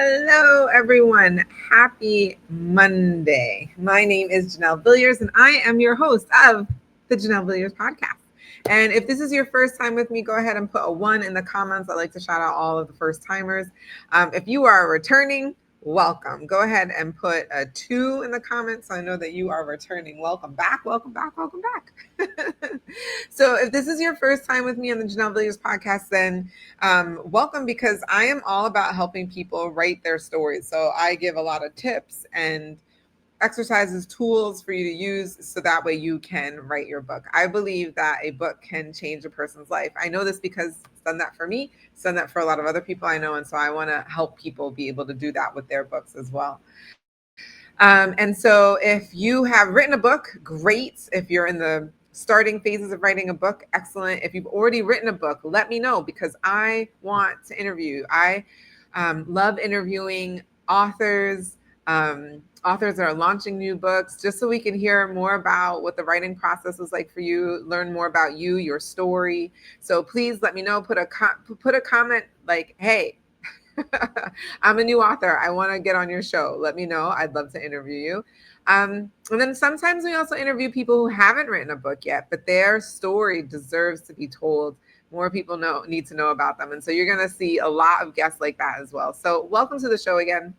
Hello, everyone. Happy Monday. My name is Janelle Villiers, and I am your host of the Janelle Villiers podcast. And if this is your first time with me, go ahead and put a one in the comments. I like to shout out all of the first timers. If you are returning, welcome. Go ahead and put a two in the comments so I know that you are returning. Welcome back, welcome back, welcome back. So if this is your first time with me on the Janelle Villiers podcast, then welcome, because I am all about helping people write their stories. So I give a lot of tips and exercises, tools for you to use so that way you can write your book. I believe that a book can change a person's life. I know this because it's done that for me, it's done that for a lot of other people I know. And so I want to help people be able to do that with their books as well. And so if you have written a book, great. If you're in the starting phases of writing a book, excellent. If you've already written a book, let me know, because I want to interview. I love interviewing authors, authors that are launching new books, just so we can hear more about what the writing process was like for you, learn more about you, your story. So please let me know. Put a comment like, hey, I'm a new author. I want to get on your show. Let me know. I'd love to interview you. And then sometimes we also interview people who haven't written a book yet, but their story deserves to be told. More people need to know about them. And so you're going to see a lot of guests like that as well. So welcome to the show again.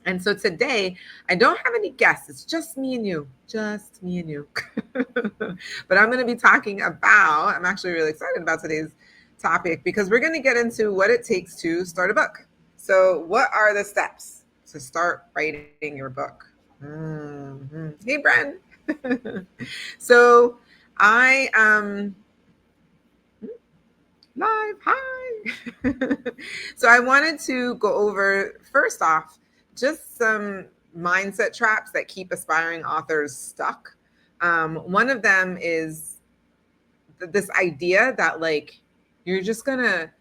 And so today, I don't have any guests. It's just me and you. Just me and you. But I'm going to be talking about, I'm actually really excited about today's topic, because we're going to get into what it takes to start a book. So what are the steps to start writing your book? Hey, Bren. So I live. Hi. So I wanted to go over, first off, just some mindset traps that keep aspiring authors stuck. One of them is this idea that, like, you're just gonna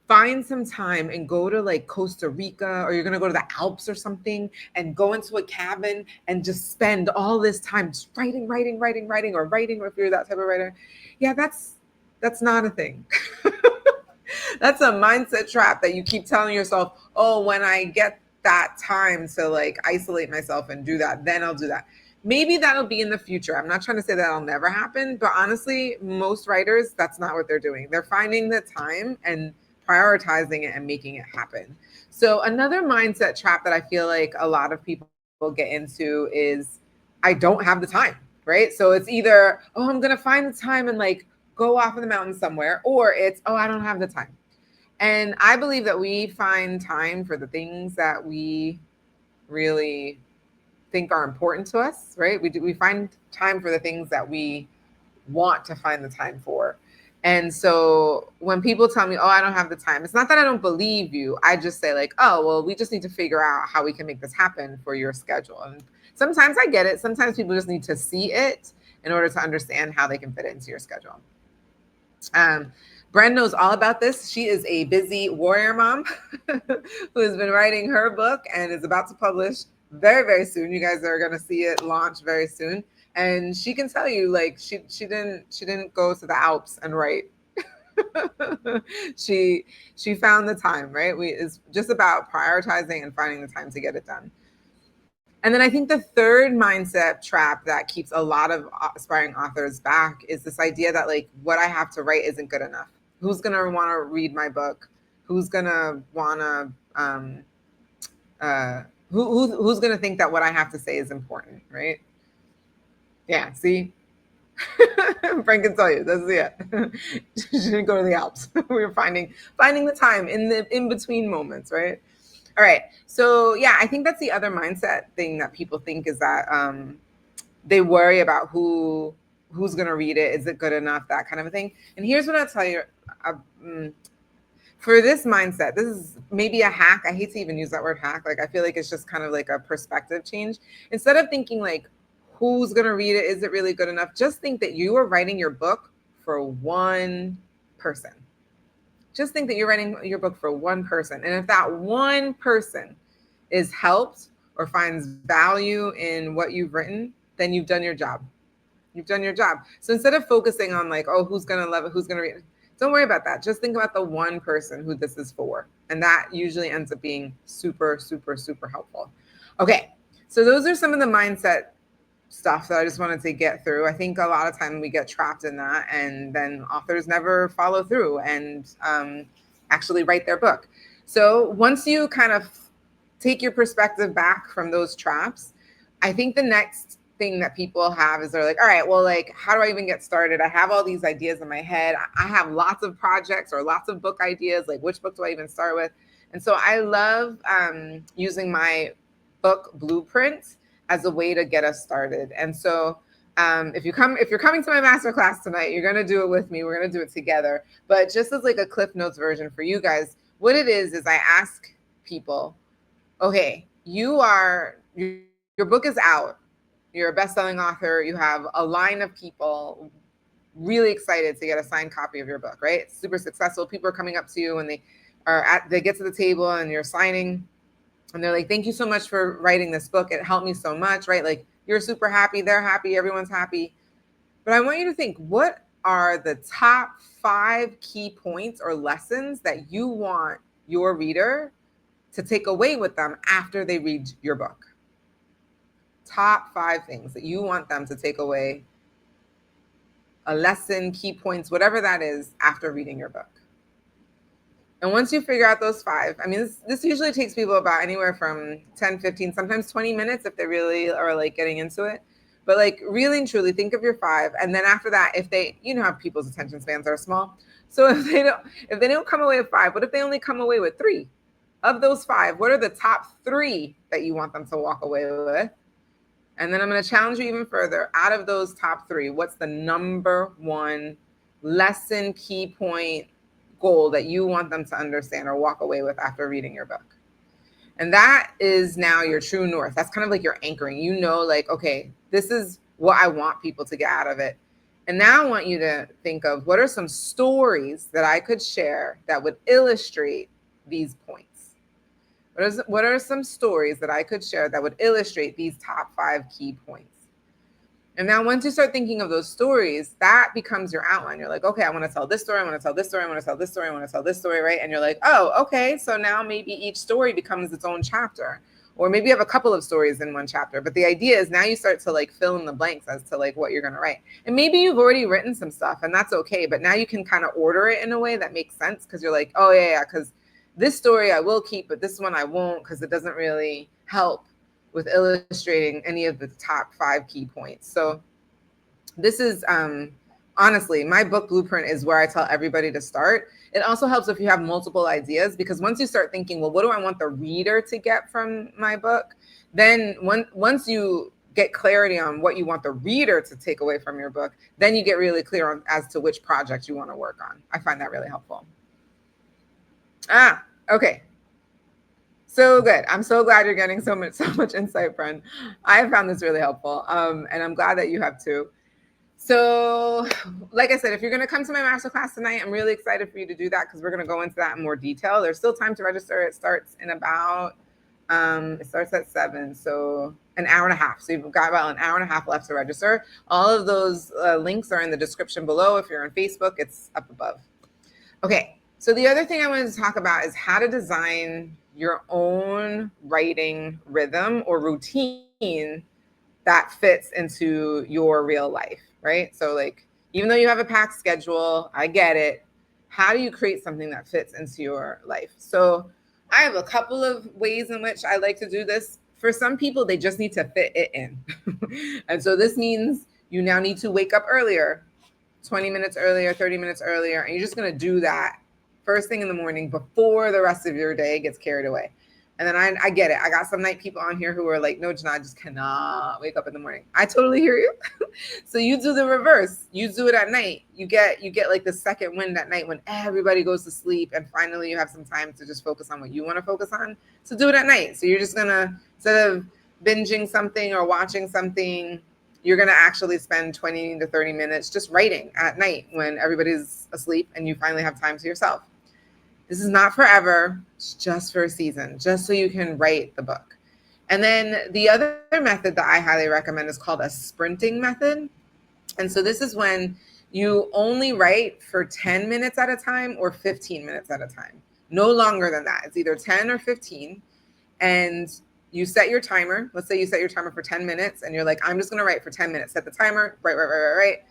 find some time and go to like Costa Rica, or you're gonna go to the Alps or something and go into a cabin and just spend all this time just writing, or writing, or if you're that type of writer. Yeah, that's not a thing. That's a mindset trap that you keep telling yourself, oh, when I get that time to like isolate myself and do that, then I'll do that. Maybe that'll be in the future. I'm not trying to say that'll never happen, but honestly, most writers, that's not what they're doing. They're finding the time and prioritizing it and making it happen. So another mindset trap that I feel like a lot of people get into is, I don't have the time, right? So it's either, oh, I'm going to find the time and like go off in the mountains somewhere, or it's, oh, I don't have the time. And I believe that we find time for the things that we really think are important to us, right? We find time for the things that we want to find the time for. And so when people tell me, oh, I don't have the time, it's not that I don't believe you. I just say like, oh, well, we just need to figure out how we can make this happen for your schedule. And sometimes I get it. Sometimes people just need to see it in order to understand how they can fit it into your schedule. Bren knows all about this. She is a busy warrior mom who has been writing her book and is about to publish very, very soon. You guys are going to see it launch very soon. And she can tell you, like, she didn't go to the Alps and write. she found the time, right? It's just about prioritizing and finding the time to get it done. And then I think the third mindset trap that keeps a lot of aspiring authors back is this idea that like what I have to write isn't good enough. Who's going to want to read my book? Who's going to want to who's going to think that what I have to say is important, right? Yeah, see? Frank can tell you, that's it. She didn't go to the Alps. We were finding the time in the in between moments, right? All right. So yeah, I think that's the other mindset thing that people think, is that they worry about who's going to read it. Is it good enough? That kind of a thing. And here's what I'll tell you. For this mindset, this is maybe a hack. I hate to even use that word hack. Like, I feel like it's just kind of like a perspective change. Instead of thinking like, who's going to read it? Is it really good enough? Just think that you are writing your book for one person. Just think that you're writing your book for one person. And if that one person is helped or finds value in what you've written, then you've done your job. You've done your job. So instead of focusing on like, oh, who's going to love it, who's going to read it, Don't worry about that. Just think about the one person who this is for. And that usually ends up being super, super, super helpful. Okay. So those are some of the mindset stuff that I just wanted to get through. I think a lot of time we get trapped in that, and then authors never follow through and actually write their book. So once you kind of take your perspective back from those traps, I think the next thing that people have is they're like, all right, well, like, how do I even get started? I have all these ideas in my head. I have lots of projects or lots of book ideas. Like, which book do I even start with? And so I love using my book blueprint as a way to get us started. And so if you're coming to my masterclass tonight, you're gonna do it with me. We're gonna do it together. But just as like a Cliff Notes version for you guys, what it is I ask people, okay, your book is out. You're a best-selling author. You have a line of people really excited to get a signed copy of your book, right? It's super successful. People are coming up to you and they get to the table and you're signing and they're like, thank you so much for writing this book. It helped me so much, right? Like, you're super happy, they're happy, everyone's happy. But I want you to think, what are the top 5 key points or lessons that you want your reader to take away with them after they read your book? Top 5 things that you want them to take away, a lesson, key points, whatever that is, after reading your book. And once you figure out those 5, I mean, this usually takes people about anywhere from 10, 15, sometimes 20 minutes if they really are like getting into it. But like, really and truly think of your 5. And then after that, if they, you know how people's attention spans are small. So if they don't come away with 5, what if they only come away with 3? Of those 5, what are the top 3 that you want them to walk away with? And then I'm going to challenge you even further. Out of those top 3, what's the number 1 lesson, key point, goal that you want them to understand or walk away with after reading your book? And that is now your true north. That's kind of like your anchoring. You know, like, okay, this is what I want people to get out of it. And now I want you to think of, what are some stories that I could share that would illustrate these points? What are some stories that I could share that would illustrate these top 5 key points? And now once you start thinking of those stories, that becomes your outline. You're like, okay, I want to tell this story. I want to tell this story. I want to tell this story. I want to tell this story, right? And you're like, oh, okay. So now maybe each story becomes its own chapter. Or maybe you have a couple of stories in one chapter. But the idea is now you start to like fill in the blanks as to like what you're going to write. And maybe you've already written some stuff and that's okay. But now you can kind of order it in a way that makes sense, because you're like, oh, yeah, because this story I will keep, but this one I won't, because it doesn't really help with illustrating any of the top 5 key points. So this is honestly, my book blueprint is where I tell everybody to start. It also helps if you have multiple ideas, because once you start thinking, well, what do I want the reader to get from my book? Then once you get clarity on what you want the reader to take away from your book, then you get really clear on as to which project you want to work on. I find that really helpful. Okay. So good. I'm so glad you're getting so much insight, friend. I have found this really helpful. And I'm glad that you have too. So like I said, if you're going to come to my masterclass tonight, I'm really excited for you to do that, because we're going to go into that in more detail. There's still time to register. It starts in about, it starts at 7. So an hour and a half. So you've got about an hour and a half left to register. All of those links are in the description below. If you're on Facebook, it's up above. Okay. So the other thing I wanted to talk about is how to design your own writing rhythm or routine that fits into your real life, right? So like, even though you have a packed schedule, I get it. How do you create something that fits into your life? So I have a couple of ways in which I like to do this. For some people, they just need to fit it in. And so this means you now need to wake up earlier, 20 minutes earlier, 30 minutes earlier, and you're just going to do that first thing in the morning before the rest of your day gets carried away. And then I get it. I got some night people on here who are like, no, Janelle, I just cannot wake up in the morning. I totally hear you. So you do the reverse. You do it at night. You get like the second wind at night when everybody goes to sleep, and finally you have some time to just focus on what you want to focus on. So do it at night. So you're just going to, instead of binging something or watching something, you're going to actually spend 20 to 30 minutes just writing at night when everybody's asleep and you finally have time to yourself. This is not forever. It's just for a season, just so you can write the book. And then the other method that I highly recommend is called a sprinting method. And so this is when You only write for 10 minutes at a time or 15 minutes at a time. No longer than that. It's either 10 or 15. And you set your timer. Let's say you set your timer for 10 minutes and you're like, I'm just going to write for 10 minutes. Set the timer, write.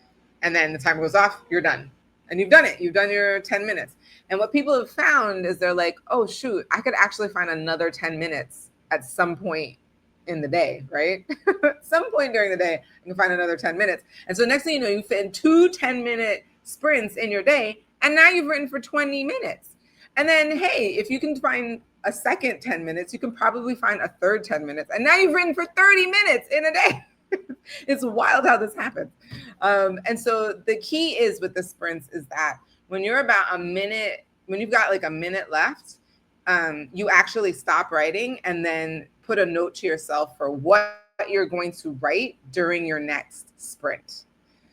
And then the timer goes off, you're done. And you've done it. You've done your 10 minutes. And what people have found is they're like, oh, shoot, I could actually find another 10 minutes at some point in the day, right? Some point during the day, you can find another 10 minutes. And so next thing you know, you fit in 2 10-minute sprints in your day. And now you've written for 20 minutes. And then, hey, if you can find a second 10 minutes, you can probably find a third 10 minutes. And now you've written for 30 minutes in a day. It's wild how this happens. And so the key is with the sprints is that when you're about a minute, when you've got like a minute left, you actually stop writing and then put a note to yourself for what you're going to write during your next sprint.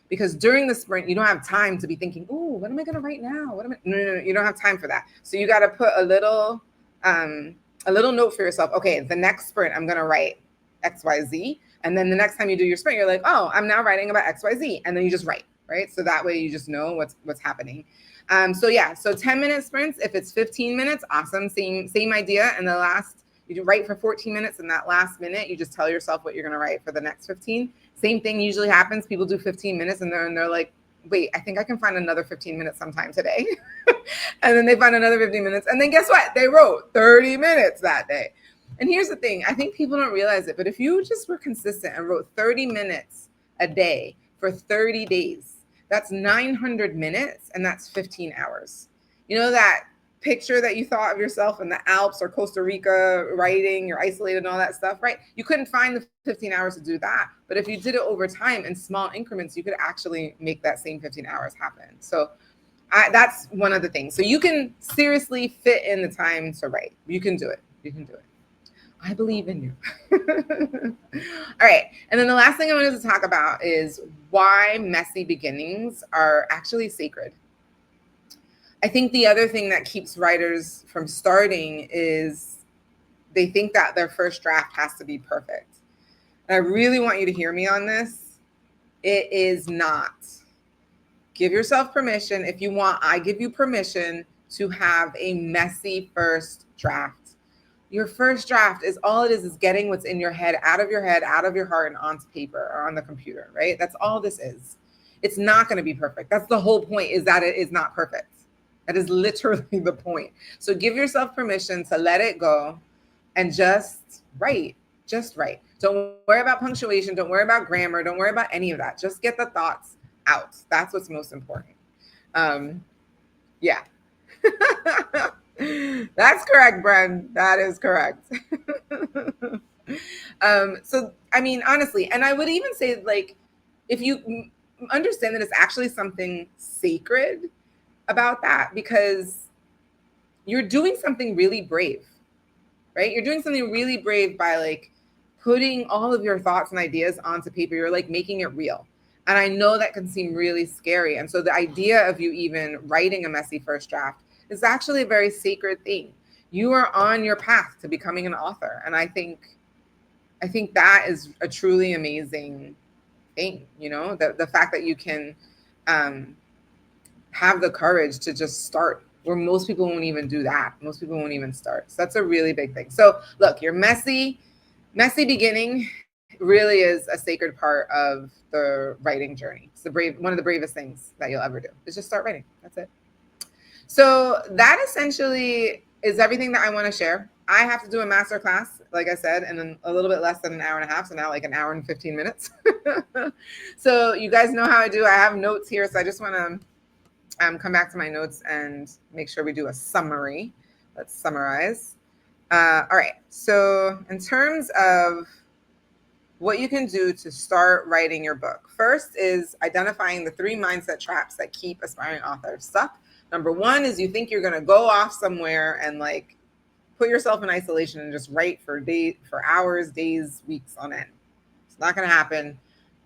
Because during the sprint, you don't have time to be thinking, "Ooh, what am I going to write now? What am I?" No, you don't have time for that. So you got to put a little note for yourself. Okay, the next sprint, I'm going to write X, Y, Z. And then the next time you do your sprint, you're like, "Oh, I'm now writing about X, Y, Z," and then you just write, right? So that way you just know what's happening. So 10-minute sprints. If it's 15 minutes, awesome. Same idea. And the last, you write for 14 minutes, and that last minute, you just tell yourself what you're going to write for the next 15. Same thing usually happens. People do 15 minutes, and they're like, wait, I think I can find another 15 minutes sometime today. And then they find another 15 minutes, and then guess what? They wrote 30 minutes that day. And here's the thing. I think people don't realize it, but if you just were consistent and wrote 30 minutes a day for 30 days, that's 900 minutes, and that's 15 hours. You know that picture that you thought of yourself in the Alps or Costa Rica writing, you're isolated and all that stuff, right? You couldn't find the 15 hours to do that. But if you did it over time in small increments, you could actually make that same 15 hours happen. So that's one of the things. So you can seriously fit in the time to write. You can do it. You can do it. I believe in you. All right. And then the last thing I wanted to talk about is why messy beginnings are actually sacred. I think the other thing that keeps writers from starting is they think that their first draft has to be perfect. And I really want you to hear me on this. It is not. Give yourself permission. If you want, I give you permission to have a messy first draft. Your first draft is all it is getting what's in your head, out of your heart, and onto paper or on the computer, right? That's all this is. It's not going to be perfect. That's the whole point, is that it is not perfect. That is literally the point. So give yourself permission to let it go and just write. Just write. Don't worry about punctuation. Don't worry about grammar. Don't worry about any of that. Just get the thoughts out. That's what's most important. Yeah. That's correct, Bren. That is correct. So, I mean, honestly, and I would even say, like, if you understand that it's actually something sacred about that, because you're doing something really brave, right? You're doing something really brave by like putting all of your thoughts and ideas onto paper. You're like making it real. And I know that can seem really scary. And so the idea of you even writing a messy first draft is actually a very sacred thing. You are on your path to becoming an author. And I think that is a truly amazing thing, you know, the fact that you can have the courage to just start, where most people won't even do that. Most people won't even start. So that's a really big thing. So look, your messy beginning really is a sacred part of the writing journey. It's one of the bravest things that you'll ever do is just start writing. That's it. So that essentially is everything that I want to share. I have to do a masterclass, like I said, in a little bit less than an hour and a half. So now like an hour and 15 minutes. So you guys know how I do. I have notes here. So I just want to come back to my notes and make sure we do a summary. Let's summarize. All right. So in terms of what you can do to start writing your book, first is identifying the 3 mindset traps that keep aspiring authors stuck. Number 1 is you think you're going to go off somewhere and like put yourself in isolation and just write for hours, days, weeks on end. It's not going to happen.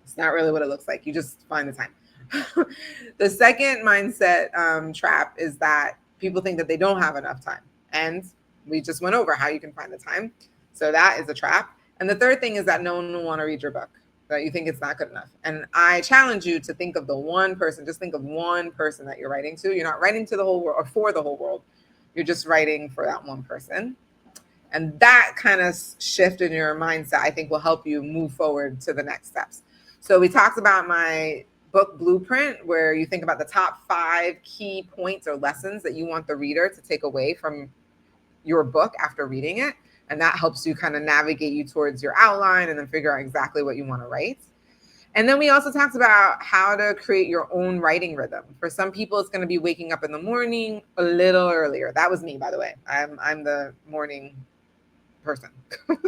It's not really what it looks like. You just find the time. The second mindset trap is that people think that they don't have enough time. And we just went over how you can find the time. So that is a trap. And the third thing is that no one will want to read your book. that you think it's not good enough. And I challenge you to think of the one person, just think of one person that you're writing to. You're not writing to the whole world or for the whole world. You're just writing for that one person. And that kind of shift in your mindset, I think, will help you move forward to the next steps. So we talked about my book blueprint, where you think about the top 5 key points or lessons that you want the reader to take away from your book after reading it. And that helps you kind of navigate you towards your outline and then figure out exactly what you want to write. And then we also talked about how to create your own writing rhythm. For some people, it's going to be waking up in the morning a little earlier. That was me, by the way. I'm the morning person.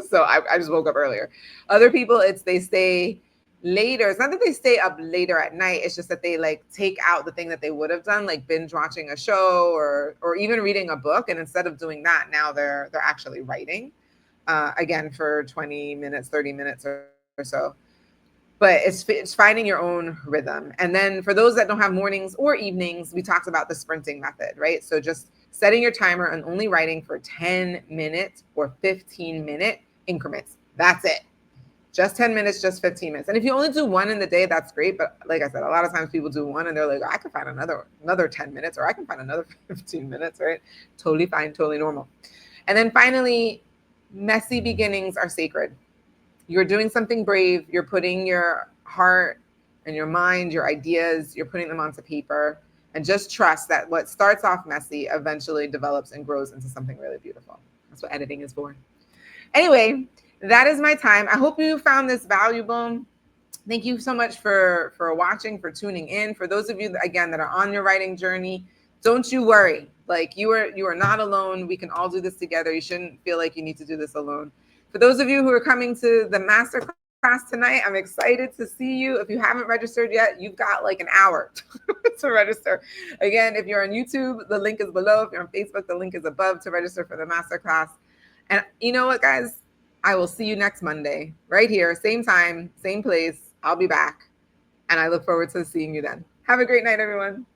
So I just woke up earlier. Other people, they stay later. It's not that they stay up later at night. It's just that they like take out the thing that they would have done, like binge watching a show or even reading a book. And instead of doing that, now they're actually writing again for 20 minutes, 30 minutes or so. But it's finding your own rhythm. And then for those that don't have mornings or evenings, we talked about the sprinting method, right? So just setting your timer and only writing for 10 minutes or 15-minute increments. That's it. Just 10 minutes, just 15 minutes. And if you only do one in the day, that's great. But like I said, a lot of times people do one and they're like, I can find another 10 minutes or I can find another 15 minutes, right? Totally fine, totally normal. And then finally, messy beginnings are sacred. You're doing something brave. You're putting your heart and your mind, your ideas, you're putting them onto paper, and just trust that what starts off messy eventually develops and grows into something really beautiful. That's what editing is for. Anyway, that is my time. I hope you found this valuable. Thank you so much for watching, for tuning in. For those of you, again, that are on your writing journey, don't you worry. Like you are not alone. We can all do this together. You shouldn't feel like you need to do this alone. For those of you who are coming to the masterclass tonight, I'm excited to see you. If you haven't registered yet, you've got like an hour to register. Again, if you're on YouTube, the link is below. If you're on Facebook, the link is above to register for the masterclass. And you know what, guys? I will see you next Monday, right here, same time, same place. I'll be back. And I look forward to seeing you then. Have a great night, everyone.